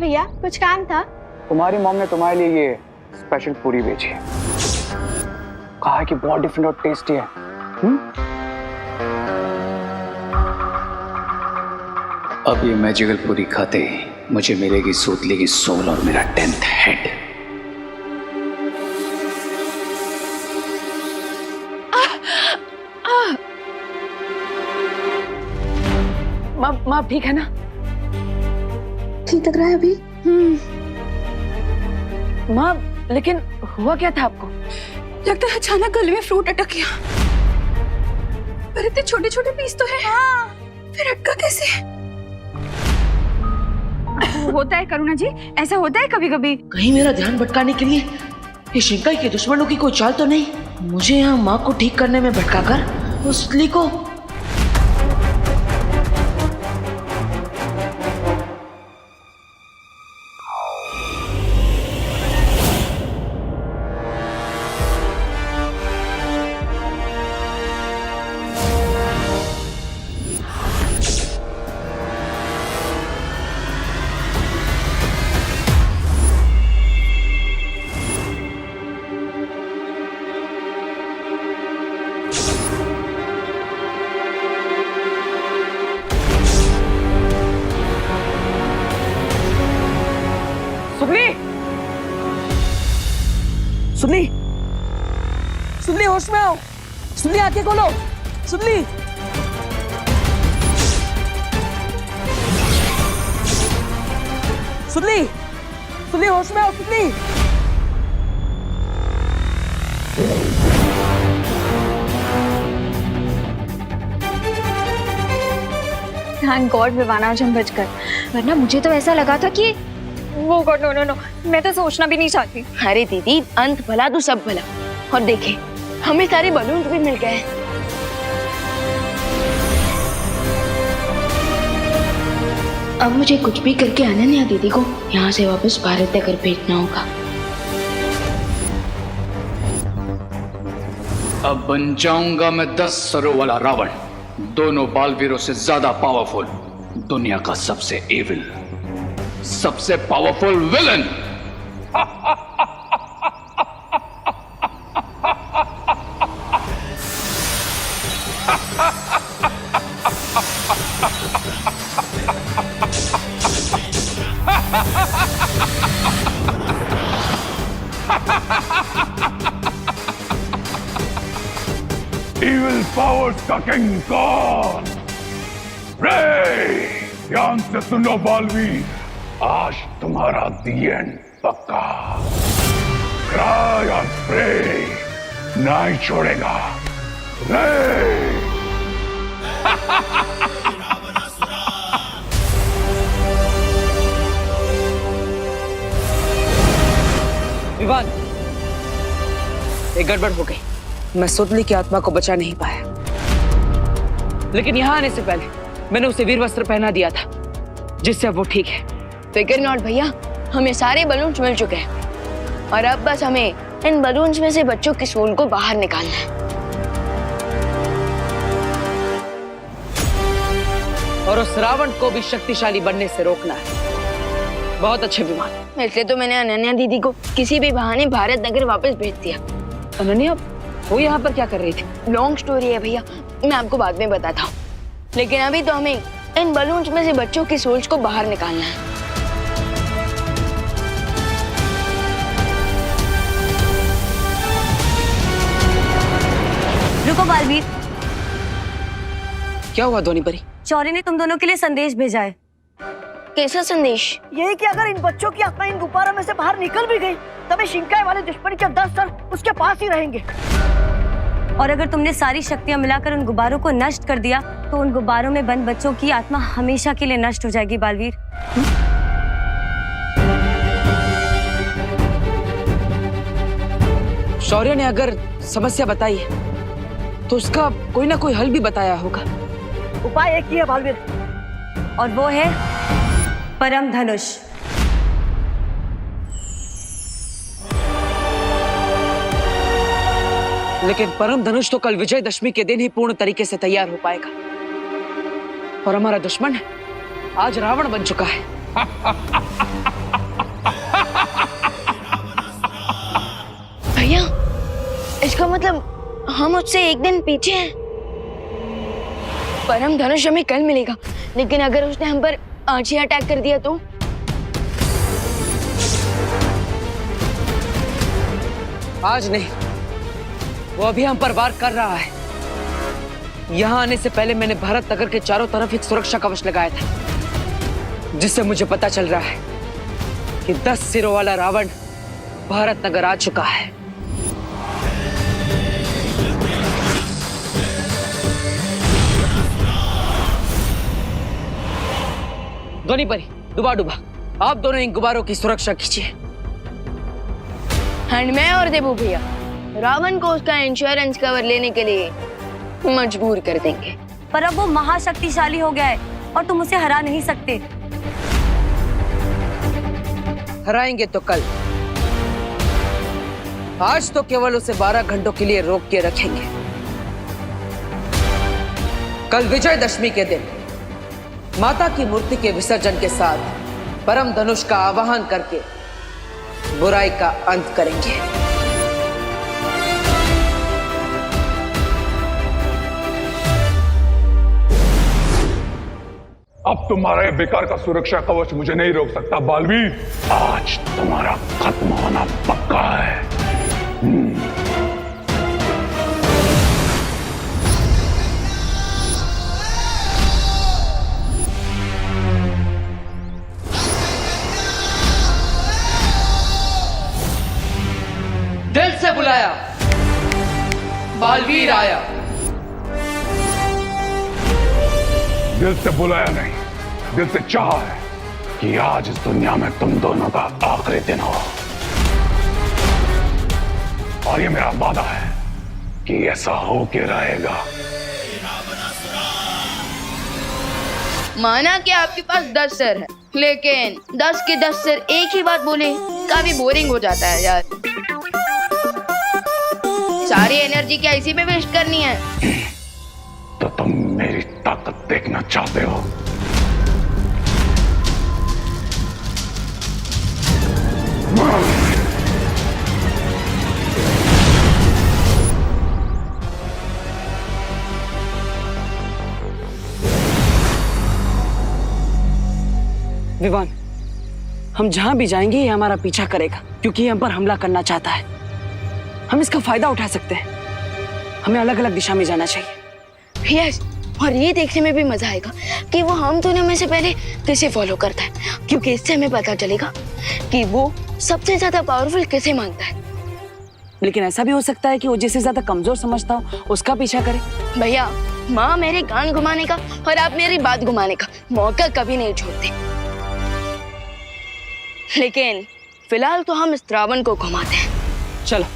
भैया, कुछ काम था? तुम्हारी मॉम ने तुम्हारे लिए ये स्पेशल पूरी भेजी है। कहा है कि बहुत डिफरेंट और टेस्टी है। अब ये मैजिकल पूरी खाते ही मुझे मिलेगी सूतली की सोल और मेरा 10th हेड। माँ ठीक है ना? ठीक लग रहा है अभी? माँ, लेकिन हुआ क्या था आपको? लगता है अचानक गले में फ्रूट अटक गया। पर इतने छोटे छोटे पीस तो है। हाँ। फिर अटका कैसे? होता है करुणा जी, ऐसा होता है कभी कभी। कहीं मेरा ध्यान भटकाने के लिए ये शिंकाई के दुश्मनों की कोई चाल तो नहीं? मुझे यहाँ माँ को ठीक करने में भटकाकर उस सुतली को। सुनली, सुनली होश में आओ। सुनली आंखें खोलो। सुनली, सुनली, सुनली होश में आओ। सुनली, थैंक गॉड विवाना आज हम बच गए, वरना मुझे तो ऐसा लगा था कि वो गॉड नो नो नो, मैं तो सोचना भी नहीं चाहती। अरे दीदी, अंत भला तो सब भला। और देखे, हमें सारे बलून भी मिल गए। अब मुझे कुछ भी करके अनन्या दीदी को यहाँ से वापस भारत तक भेजना होगा। अब बन जाऊंगा मैं 10 सरों वाला रावण, दोनों बालवीरों से ज्यादा पावरफुल, दुनिया का सबसे एविल, सबसे पावरफुल विलन। Evil powers का किंग कौन? रे, ध्यान से सुनो बालवीर, आज तुम्हारा दी एंड पक्का। क्राई और प्रे नहीं छोड़ेगा। रे विवान, एक गड़बड़ हो गई। मैं सुतली की आत्मा को बचा नहीं पाया, लेकिन यहाँ आने से पहले मैंने उसे वीर वस्त्र पहना दिया था, जिससे अब वो ठीक है। फिकर नॉट भैया, हमें सारे बलून्स मिल चुके हैं और अब बस हमें इन बलून्स में से बच्चों की सोल को बाहर निकालना है। और उस रावण को भी शक्तिशाली बनने से रोकना है। बहुत अच्छे विमान। इसलिए तो मैंने अनन्या दीदी को किसी भी बहाने भारत नगर वापस भेज दिया। अनन्या, वो यहाँ पर क्या कर रही थी? लॉन्ग स्टोरी है भैया, मैं आपको बाद में बताता हूँ। लेकिन अभी तो हमें इन बलून्स में से बच्चों की सोल्स को बाहर निकालना है। रुको बालवीर, क्या हुआ धोनी परी? चौरे ने तुम दोनों के लिए संदेश भेजा है। कैसा संदेश? यही कि अगर इन बच्चों की आत्मा इन गुब्बारों में से बाहर निकल भी गई, तब शिंकाई वाले दुश्मन के 10 सर उसके पास ही रहेंगे। और अगर तुमने सारी शक्तियां मिलाकर उन गुब्बारों को नष्ट कर दिया, तो उन गुब्बारों में बंद बच्चों की आत्मा हमेशा के लिए नष्ट हो जाएगी बालवीर। शौर्य ने अगर समस्या बताई है, तो उसका कोई ना कोई हल भी बताया होगा। उपाय एक ही है बालवीर, और वो है परम धनुष। लेकिन परम धनुष तो कल विजयदशमी के दिन ही पूर्ण तरीके से तैयार हो पाएगा। और हमारा दुश्मन आज रावण बन चुका है। भैया, इसका मतलब हम उससे एक दिन पीछे हैं। परम धनुष हमें कल मिलेगा, लेकिन अगर उसने हम पर आज ही अटैक कर दिया तो? आज नहीं, वो अभी हम पर वार कर रहा है। यहाँ आने से पहले मैंने भारत नगर के चारों तरफ एक सुरक्षा कवच लगाया था, जिससे मुझे पता चल रहा है कि 10 सिरों वाला रावण भारत नगर आ चुका है। ध्वनि परी, डुबा डुबा, आप दोनों इन गुब्बारों की सुरक्षा कीजिए। एंड मैं और देबू भैया रावण को उसका इंश्योरेंस कवर लेने के लिए मजबूर कर देंगे। पर अब वो महाशक्तिशाली हो गया है और तुम उसे हरा नहीं सकते। हराएंगे तो कल, आज तो केवल उसे 12 घंटों के लिए रोक के रखेंगे। कल विजयदशमी के दिन माता की मूर्ति के विसर्जन के साथ परम धनुष का आवाहन करके बुराई का अंत करेंगे। अब तुम्हारा ये बेकार का सुरक्षा कवच मुझे नहीं रोक सकता बालवीर। आज तुम्हारा खत्म होना पक्का है। दिल से बुलाया, बालवीर आया। दिल से बुलाया नहीं, दिल से चाहा है कि आज इस दुनिया में तुम दोनों का आखिरी दिन हो। और ये मेरा वादा है कि ऐसा हो के रहेगा। माना कि आपके पास 10 सिर है, लेकिन 10 के 10 सिर एक ही बात बोले काफी बोरिंग हो जाता है यार। सारी एनर्जी क्या इसी में वेस्ट करनी है? तो तुम मेरी ताकत देखना चाहते हो? विवान, हम जहां भी जाएंगे ये हमारा पीछा करेगा, क्योंकि ये हम पर हमला करना चाहता है। हम इसका फायदा उठा सकते हैं। हमें अलग अलग दिशा में जाना चाहिए। यस, और ये देखने में भी मजा आएगा कि वो हम दोनों में से पहले किसे फॉलो करता है, क्योंकि इससे हमें पता चलेगा कि वो सबसे ज्यादा पावरफुल किसे मानता है। लेकिन ऐसा भी हो सकता है कि वो जिसे ज्यादा कमजोर समझता हो उसका पीछा करे। भैया, माँ मेरे कान घुमाने का और आप मेरी बात घुमाने का मौका कभी नहीं छोड़ते। लेकिन फिलहाल तो हम इस रावण को घुमाते हैं। चलो।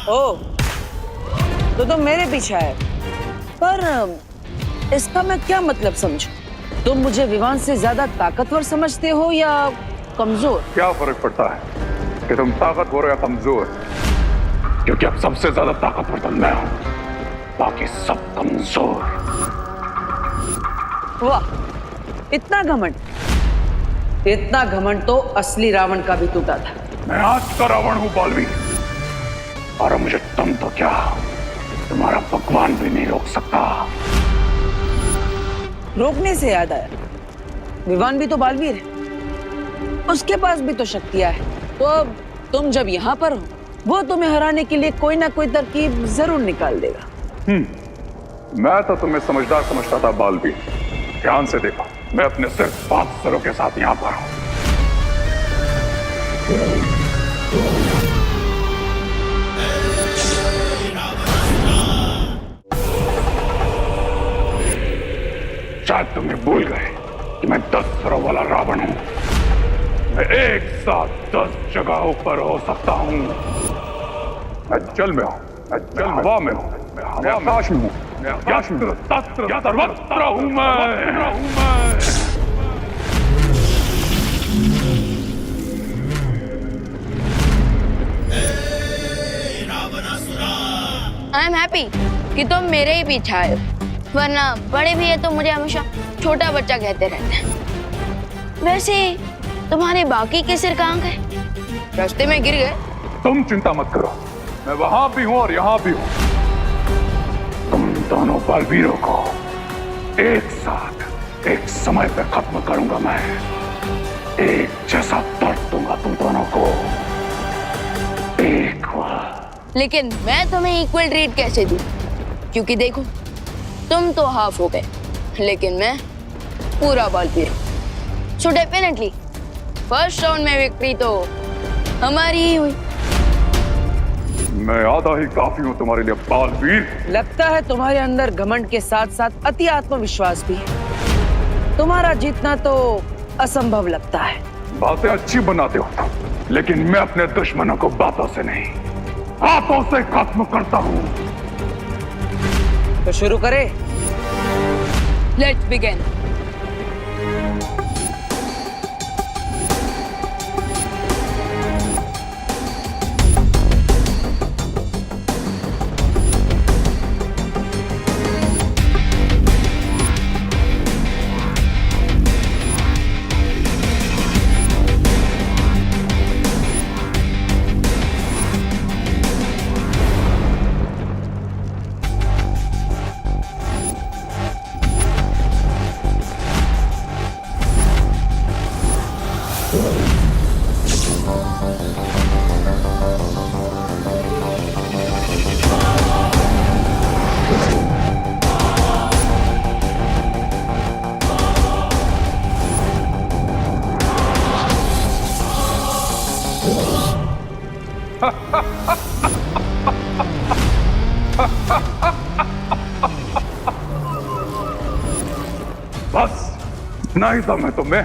ओ, तो तुम मेरे पीछे है, पर इसका मैं क्या मतलब समझूं? तुम मुझे विवान से ज्यादा ताकतवर समझते हो या कमजोर? क्या फर्क पड़ता है कि तुम ताकतवर हो या कमजोर? क्योंकि अब सबसे ज्यादा ताकतवर तो मैं हूं, बाकी सब कमजोर। वाह, इतना घमंड! इतना घमंड तो असली रावण का भी टूटा था। मैं आज का रावण हूं बालवीर, और मुझे तुम तो क्या, तुम्हारा भगवान भी नहीं रोक सकता। रोकने से याद आया, विवान भी तो बालवीर है, उसके पास भी तो शक्तियां है। तो अब तुम जब यहाँ पर हो, वो तुम्हें हराने के लिए कोई ना कोई तरकीब जरूर निकाल देगा। मैं तो तुम्हें समझदार समझता था बालवीर। ध्यान से देखो, मैं अपने सिर्फ 5 सरों के साथ यहाँ पर हूँ। में भूल गए कि मैं 10 सरों वाला रावण हूं। मैं एक साथ 10 जगहों पर हो सकता हूं। मैं जल में हूं, मैं हवा में हूं, मैं आकाश में हूं, मैं आकाश में सर्वत्र हूं मैं। आई एम हैप्पी कि तुम मेरे ही पीछे आए हो, वरना बड़े भैया तो मुझे हमेशा छोटा बच्चा कहते रहते हैं। वैसे तुम्हारे बाकी के सिर कहाँ गए? रास्ते में गिर गए? तुम चिंता मत करो, मैं वहां भी हूं और यहां भी हूं। तुम दोनों बलवीरों को एक साथ एक समय पे खत्म करूंगा मैं। एक जैसा दर्द दूंगा तुम दोनों को एक बार। लेकिन मैं तुम्हें इक्वल ट्रीट कैसे दूं? क्योंकि देखो, तुम तो हाफ हो गए, लेकिन मैं पूरा बलवीर हूं। सो डेफिनेटली फर्स्ट राउंड में विक्ट्री तो हमारी ही हुई। मैं आधा ही काफी हूं तुम्हारे लिए बालवीर। लगता है तुम्हारे अंदर घमंड के साथ साथ अति आत्मविश्वास भी है। तुम्हारा जीतना तो असंभव लगता है। बातें अच्छी बनाते हो, लेकिन मैं अपने दुश्मनों को बातों से नहीं, हाथों से खत्म करता हूं। तो शुरू करें। Let's begin. बस इतना ही दम है तुम्हें?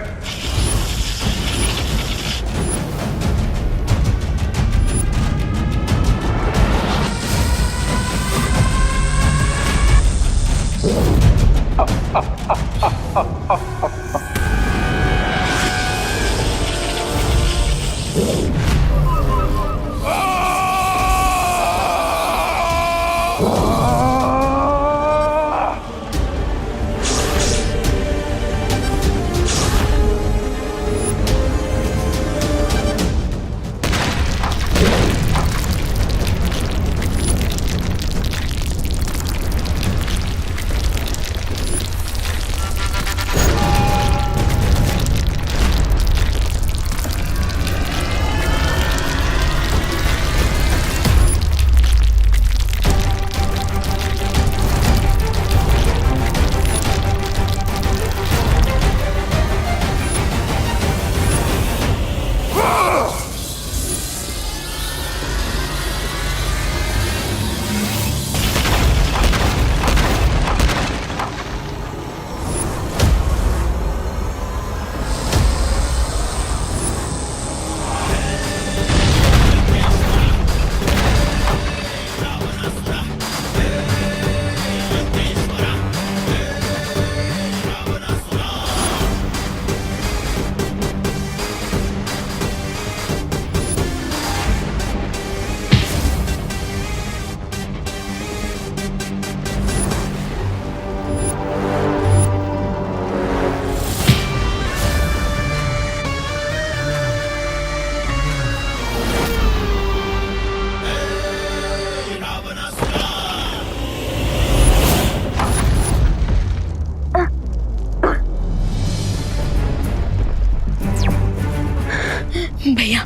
भैया,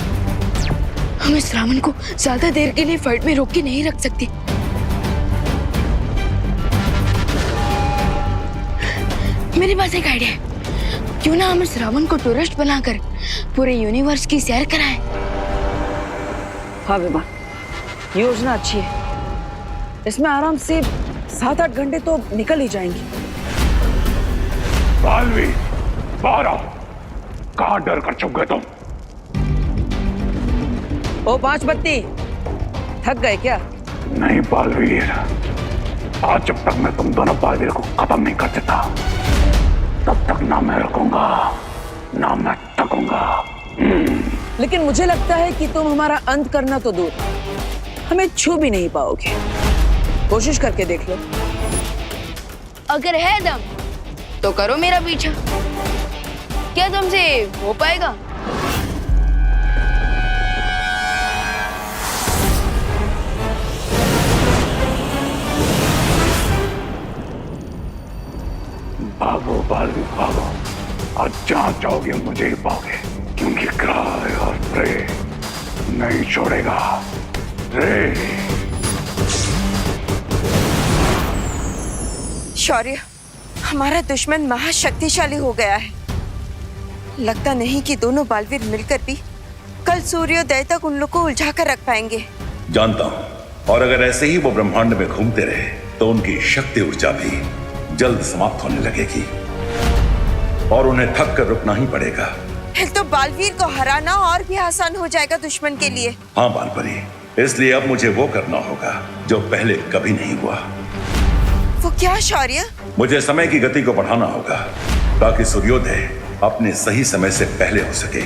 हम इस रावण को ज्यादा देर के लिए फाइट में रोक के नहीं रख सकते। मेरे पास एक आइडिया है। क्यों ना हम इस रावण को टूरिस्ट बनाकर पूरे यूनिवर्स की सैर कराएं? हाँ विमान, योजना अच्छी है। इसमें आराम से 7-8 घंटे तो निकल ही जाएंगे। बालवीर, बाहर आओ। कहाँ डर कर छुप गए तुम? ओ पांच बत्ती, थक गए क्या? नहीं बालवीर, आज जब तक मैं तुम दोनों बालवीर को खत्म नहीं कर देता, तब तक ना मैं रुकूंगा, ना मैं थकूंगा। लेकिन मुझे लगता है कि तुम हमारा अंत करना तो दूर, हमें छू भी नहीं पाओगे। कोशिश करके देख लो। अगर है दम तो करो मेरा पीछा। क्या तुमसे हो पाएगा? भागो बालवीर भागो, आज जहां जाओगे मुझे ही पाओगे, क्योंकि क्राय और प्रे नहीं छोड़ेगा। रे शौर्य, हमारा दुश्मन महाशक्तिशाली हो गया है। लगता नहीं कि दोनों बालवीर मिलकर भी कल सूर्योदय तक उन लोग को उलझा कर रख पाएंगे। जानता हूं, और अगर ऐसे ही वो ब्रह्मांड में घूमते रहे तो उनकी शक्ति ऊर्जा भी जल्द समाप्त होने लगेगी और उन्हें थक कर रुकना ही पड़ेगा। फिर तो बालवीर को हराना और भी आसान हो जाएगा दुश्मन के लिए। हाँ बालपरी, इसलिए अब मुझे वो करना होगा जो पहले कभी नहीं हुआ। वो क्या शौर्य? मुझे समय की गति को बढ़ाना होगा ताकि सूर्योदय अपने सही समय से पहले हो सके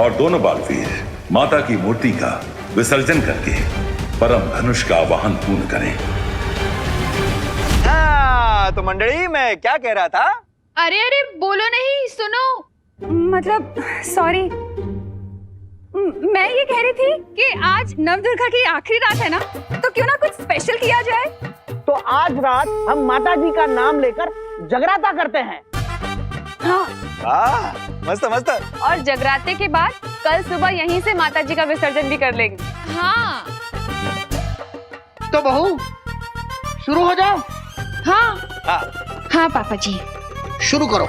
और दोनों बालवीर माता की मूर्ति का विसर्जन करके परम धनुष का आवाहन पूर्ण करें। हाँ, तो मंडली मैं क्या कह रहा था? अरे अरे बोलो नहीं, सुनो। मतलब सॉरी, मैं ये कह रही थी कि आज नवदुर्गा की आखिरी रात है ना, तो क्यों ना कुछ स्पेशल किया जाए। तो आज रात हम माता जी का नाम लेकर जगराता करते हैं। हाँ, मस्त मस्त। और जगराते के बाद कल सुबह यहीं से माता जी का विसर्जन भी कर लेंगे। हाँ तो बहू शुरू हो जाओ। हाँ हाँ पापा जी, शुरू करो।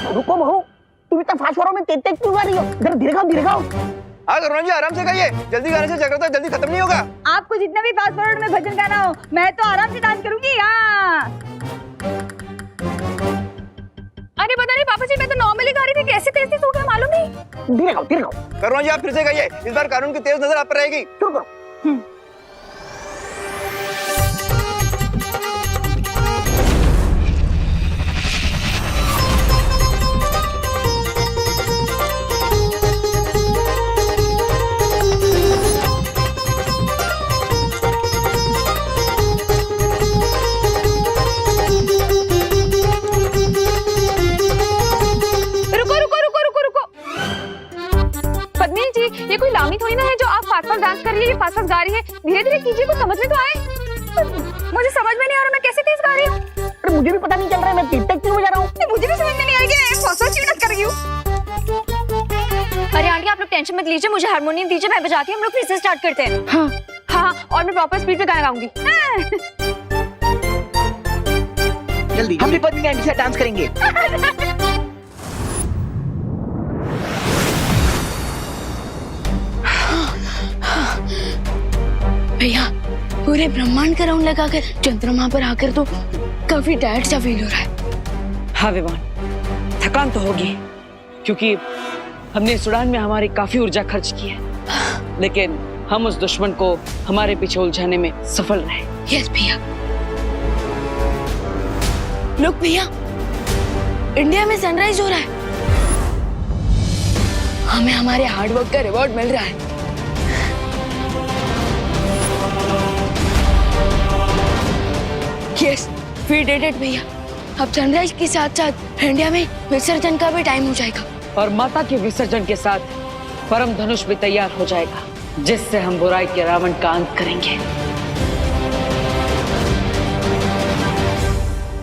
रुको बहू, तुम इतना फास्ट हो रहा हो, मैं तेज क्यों आ रही हो? जरा धीरे खाओ, धीरे खाओ। हाँ करुणा जी, आराम से खाइए, जल्दी गाने से जगराता जल्दी खत्म नहीं होगा। आपको जितना भी फास्ट फॉरवर्ड में भजन गाना हो, मैं तो आराम से डांस करूंगी। हाँ। अरे पता नहीं पापा जी, मैं तो नॉर्मली गा रही थी, कैसे तेज तेज हो गया मालूम नहीं। धीरे खाओ, धीरे खाओ। करुणा जी आप फिर से गाइए, इस बार कानून की तेज नजर आप पर रहेगी। शुरू करो। ये कोई लामी थोड़ी ना है जो आप फास्ट फास्ट डांस कर रही है, फास्ट फास्ट गा रही है। धीरे धीरे कीजिए, कुछ समझ में तो आए। मुझे समझ में नहीं आ रहा मैं कैसे तेज गा रही हूँ। अरे मुझे भी पता नहीं चल रहा है, मैं तेज क्यों बजा रहा हूँ। मुझे भी समझ में नहीं आएगी, फास्ट फास्ट क्यों डांस कर रही हूँ। अरे आंटी आप लोग टेंशन मत लीजिए, मुझे हारमोनियम दीजिए, मैं बजाती हूँ, हम लोग फिर से स्टार्ट करते हैं। हाँ हाँ, और मैं प्रॉपर स्पीड में गाना गाऊंगी। जल्दी हम भी पत्नी आंटी से डांस करेंगे। भैया पूरे ब्रह्मांड का राउंड लगाकर चंद्रमा पर आकर तो काफी टायर्ड सा फील हो रहा है। हाँ विवान, थकान तो होगी क्योंकि हमने इस उड़ान में हमारी काफी ऊर्जा खर्च की है, लेकिन हम उस दुश्मन को हमारे पीछे उलझाने में सफल रहे। यस भैया। लोग भैया, इंडिया में सनराइज हो रहा है, हमें हमारे हार्डवर्क का रिवॉर्ड मिल रहा है। यस, वी डिड इट भैया। अब सनराइज के साथ साथ इंडिया में विसर्जन का भी टाइम हो जाएगा और माता के विसर्जन के साथ परम धनुष भी तैयार हो जाएगा, जिससे हम बुराई के रावण का अंत करेंगे।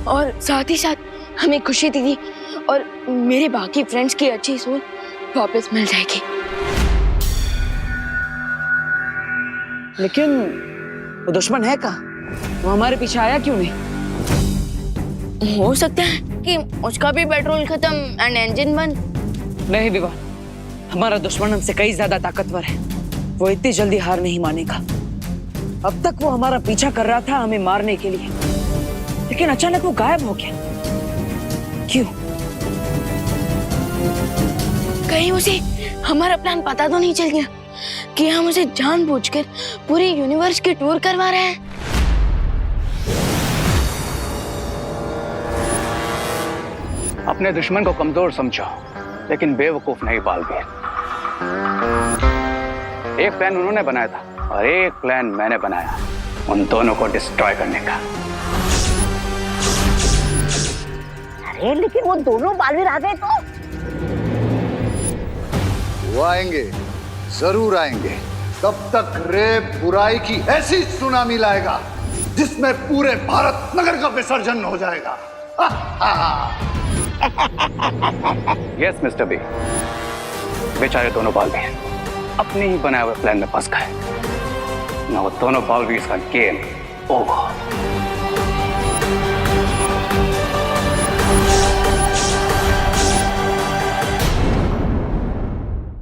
और साथ ही साथ हमें खुशी दीदी और मेरे बाकी फ्रेंड्स की अच्छी सोच वापस मिल जाएगी। लेकिन वो दुश्मन है कहाँ? वो हमारे पीछे आया क्यों नहीं? हो सकता है कि उसका भी पेट्रोल खत्म एंड इंजन बंद। नहीं विवान, हमारा दुश्मन हमसे कई ज्यादा ताकतवर है। वो इतनी जल्दी हार नहीं मानेगा। अब तक वो हमारा पीछा कर रहा था हमें मारने के लिए, लेकिन अचानक वो गायब हो गया। क्यों? कहीं उसे हमारा प्लान पता तो नहीं चल गया कि हम उसे जानबूझकर पूरे यूनिवर्स की टूर करवा रहे हैं। अपने दुश्मन को कमजोर समझो, लेकिन बेवकूफ नहीं बालवीर। एक प्लान उन्होंने बनाया था और एक प्लान मैंने बनाया, उन दोनों को डिस्ट्रॉय करने का। अरे लेकिन वो दोनों बालवीर आ गए तो? वो आएंगे, जरूर आएंगे। तब तक रे बुराई की ऐसी सुनामी लाएगा जिसमें पूरे भारत नगर का विसर्जन हो जाएगा। यस मिस्टर बी, बेचारे दोनों बालवीर अपने ही बनाए हुए प्लान में फंस गए। ना वो दोनों बालवीर का गेम ओवर।